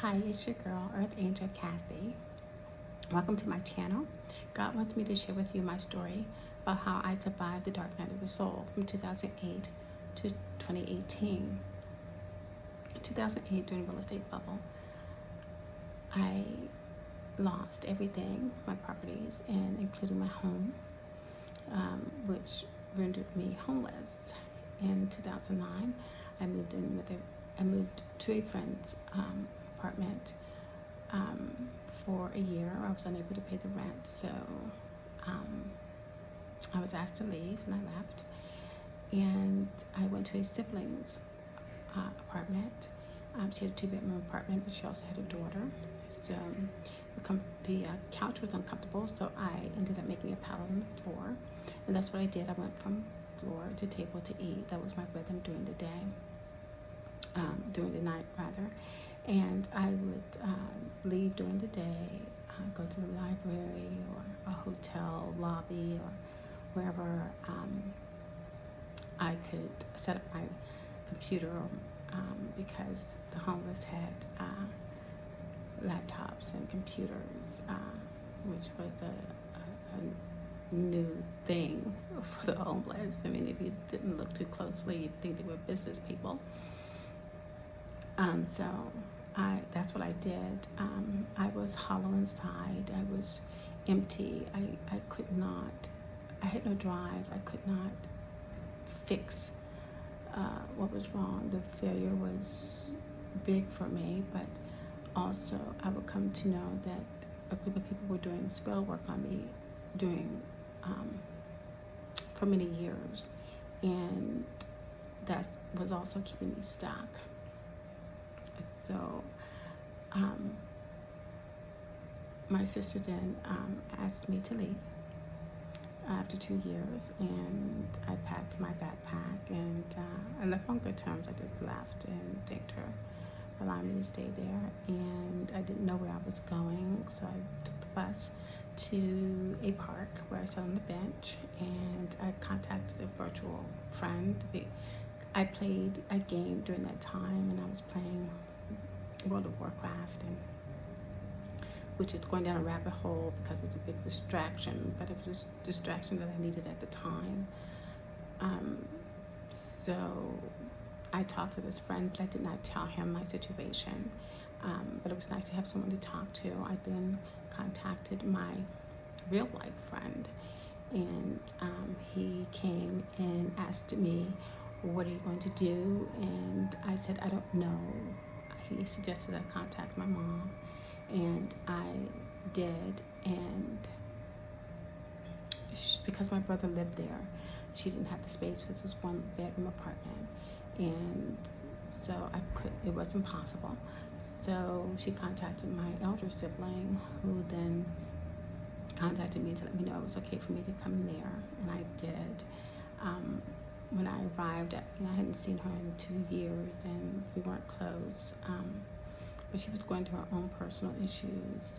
Hi, it's your girl, Earth Angel Kathy. Welcome to my channel. God wants me to share with you my story about how I survived the dark night of the soul from 2008 to 2018. In 2008, during the real estate bubble, I lost everything, my properties, and including my home, which rendered me homeless. In 2009, I moved to a friend's apartment for a year. I was unable to pay the rent, so I was asked to leave, and I left. And I went to a sibling's apartment. She had a two-bedroom apartment, but she also had a daughter. So the couch was uncomfortable, so I ended up making a pallet on the floor, and that's what I did. I went from floor to table to eat. That was my rhythm during the day, during the night rather. And I would leave during the day, go to the library or a hotel lobby or wherever I could set up my computer, because the homeless had laptops and computers, which was a new thing for the homeless. I mean, if you didn't look too closely, you'd think they were business people. So that's what I did. I was hollow inside. I was empty. I could not, I had no drive. I could not fix what was wrong. The failure was big for me, but also I would come to know that a group of people were doing spell work on me for many years, and that was also keeping me stuck. So my sister then asked me to leave after 2 years, and I packed my backpack and I left on good terms. I just left and thanked her for allowing me to stay there, and I didn't know where I was going, so I took the bus to a park where I sat on the bench, and I contacted a virtual friend. I played a game during that time, and I was playing World of Warcraft, and which is going down a rabbit hole because it's a big distraction, but it was a distraction that I needed at the time. So I talked to this friend, but I did not tell him my situation. But it was nice to have someone to talk to. I then contacted my real life friend, and he came and asked me, what are you going to do? And I said, I don't know. He suggested I contact my mom, and I did. And because my brother lived there, she didn't have the space because it was one bedroom apartment, and so it was impossible. So she contacted my elder sibling, who then contacted me to let me know it was okay for me to come there, and I did. When I arrived, I hadn't seen her in 2 years, and we weren't close. But she was going through her own personal issues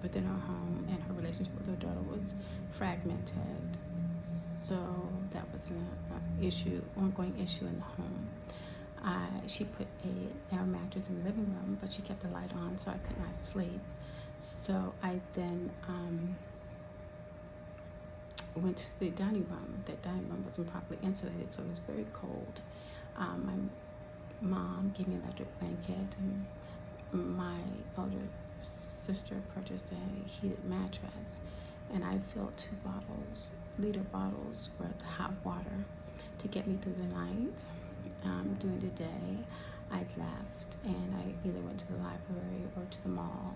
within her home, and her relationship with her daughter was fragmented. So that was an ongoing issue in the home. She put an air mattress in the living room, but she kept the light on, so I could not sleep. So I then went to the dining room. That dining room wasn't properly insulated, so it was very cold. My mom gave me an electric blanket, and my older sister purchased a heated mattress, and I filled 2 liter bottles worth of hot water to get me through the night. During the day, I left, and I either went to the library or to the mall,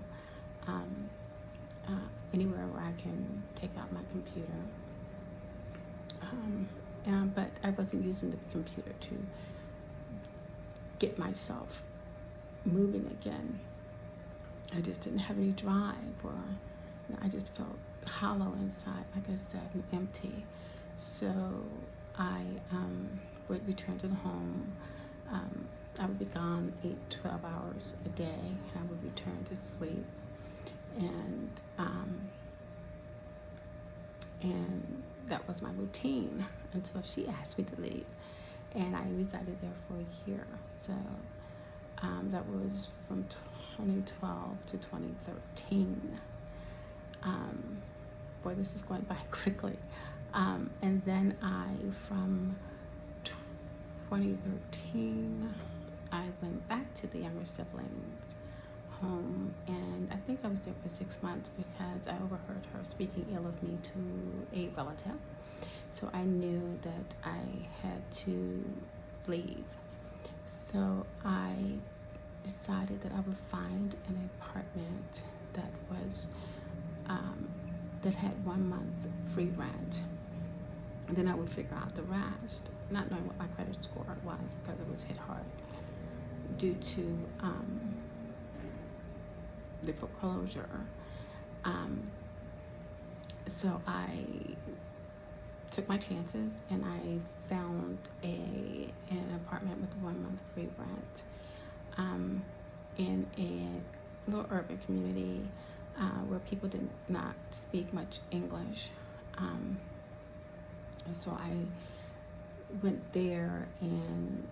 anywhere where I can take out my computer. But I wasn't using the computer to get myself moving again. I just didn't have any drive, or I just felt hollow inside, like I said, and empty. So I would return to the home. I would be gone 8-12 hours a day, and I would return to sleep. And that was my routine until she asked me to leave, and I resided there for a year. So That was from 2012 to 2013. Boy, this is going by quickly. And then from 2013, I went back to the younger siblings' home, and I think I was there for 6 months because I overheard her speaking ill of me to a relative. So I knew that I had to leave. So I decided that I would find an apartment that was that had 1 month free rent. And then I would figure out the rest, not knowing what my credit score was because it was hit hard due to the foreclosure. So I took my chances and I found an apartment with 1 month free rent in a little urban community where people did not speak much English. So I went there and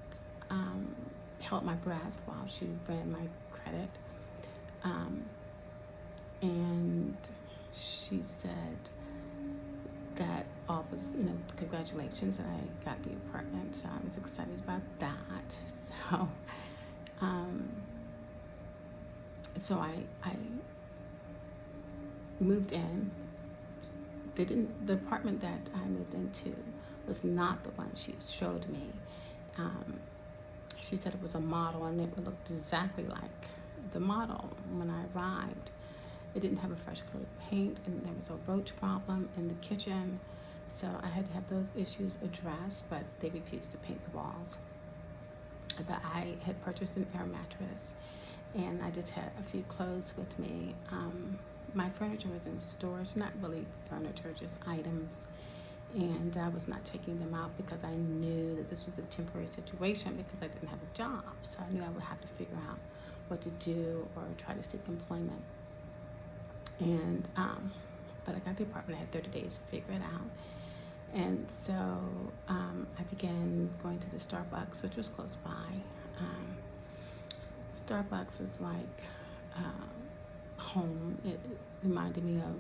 held my breath while she ran my credit. And she said that all was, congratulations that I got the apartment. So I was excited about that. So I moved in. The apartment that I moved into was not the one she showed me. She said it was a model and it looked exactly like the model. When I arrived, it didn't have a fresh coat of paint and there was a roach problem in the kitchen. So I had to have those issues addressed, but they refused to paint the walls. But I had purchased an air mattress and I just had a few clothes with me. My furniture was in storage, not really furniture, just items. And I was not taking them out because I knew that this was a temporary situation because I didn't have a job. So I knew I would have to figure out what to do or try to seek employment. And, but I got the apartment. I had 30 days to figure it out. And so I began going to the Starbucks, which was close by. Starbucks was like home. It reminded me of,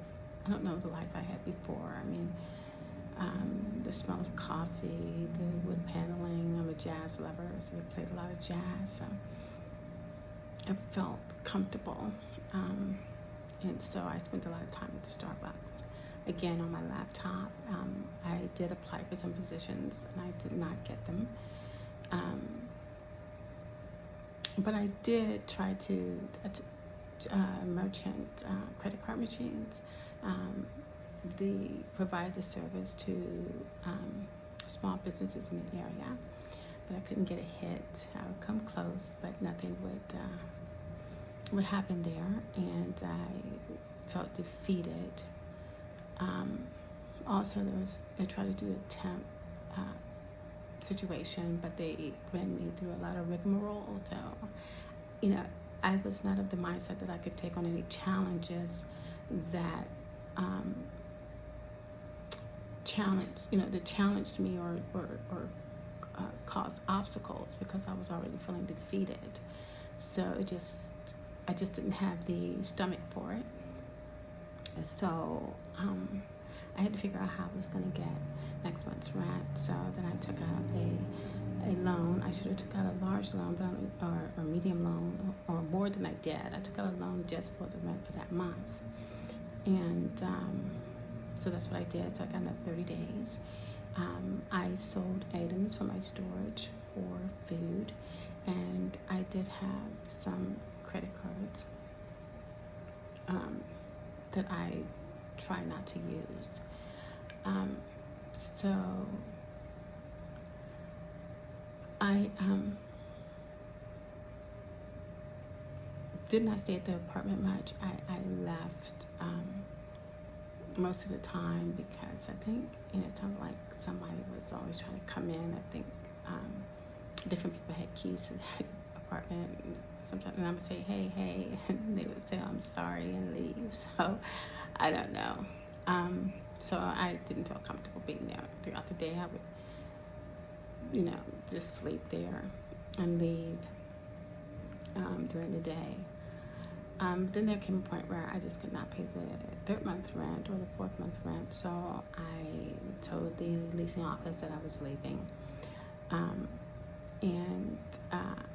I don't know, the life I had before. I mean, the smell of coffee, the wood paneling. I'm a jazz lover, so we played a lot of jazz. So I felt comfortable. And so I spent a lot of time at the Starbucks. Again, on my laptop, I did apply for some positions and I did not get them. But I did try to merchant credit card machines. Provide the service to small businesses in the area, but I couldn't get a hit. I would come close, but nothing would happen there, and I felt defeated. Also, they tried to do a temp situation, but they ran me through a lot of rigmarole. So, I was not of the mindset that I could take on any challenges that challenged me or caused obstacles because I was already feeling defeated. So I just didn't have the stomach for it. So I had to figure out how I was going to get next month's rent. So then I took out a loan. I should have took out a large loan, or a medium loan, or more than I did. I took out a loan just for the rent for that month. And so that's what I did. So I got another 30 days. I sold items from my storage for food, and I did have some credit cards that I try not to use. So I did not stay at the apartment much. I left most of the time because I think, it sounded like somebody was always trying to come in. I think different people had keys to that apartment. Sometimes, and I would say, hey, and they would say, I'm sorry, and leave. So I don't know. So I didn't feel comfortable being there throughout the day. I would, just sleep there and leave. during the day. Then there came a point where I just could not pay the 3rd month's rent or the 4th month's rent, so I told the leasing office that I was leaving. And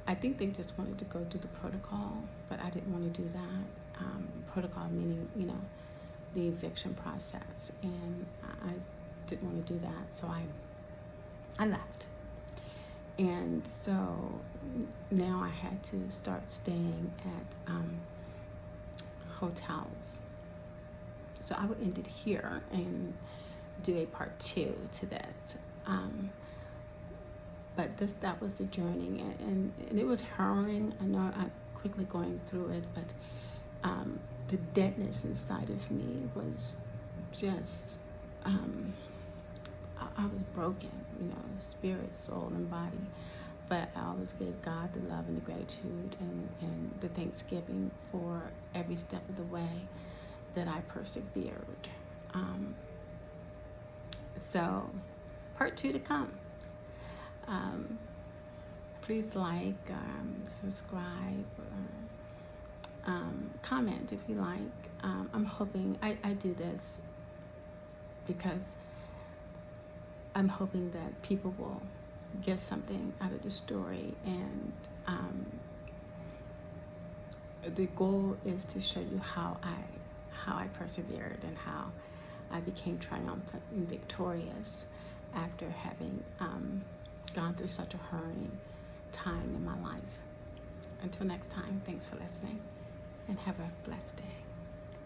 I think they just wanted to go through the protocol, but I didn't want to do that. Protocol meaning, the eviction process, and I didn't want to do that, so I left. And so now I had to start staying at hotels. So I would end it here and do a part 2 to this. But that was the journey, and it was harrowing. I know I'm quickly going through it, but the deadness inside of me was just, I was broken, spirit, soul, and body. But I always gave God the love and the gratitude and the thanksgiving for every step of the way that I persevered. So, part 2 to come. Please like, subscribe, or comment if you like. I'm hoping, I do this because I'm hoping that people will get something out of the story, and the goal is to show you how I persevered and how I became triumphant and victorious after having gone through such a harrowing time in my life. Until next time, thanks for listening, and have a blessed day.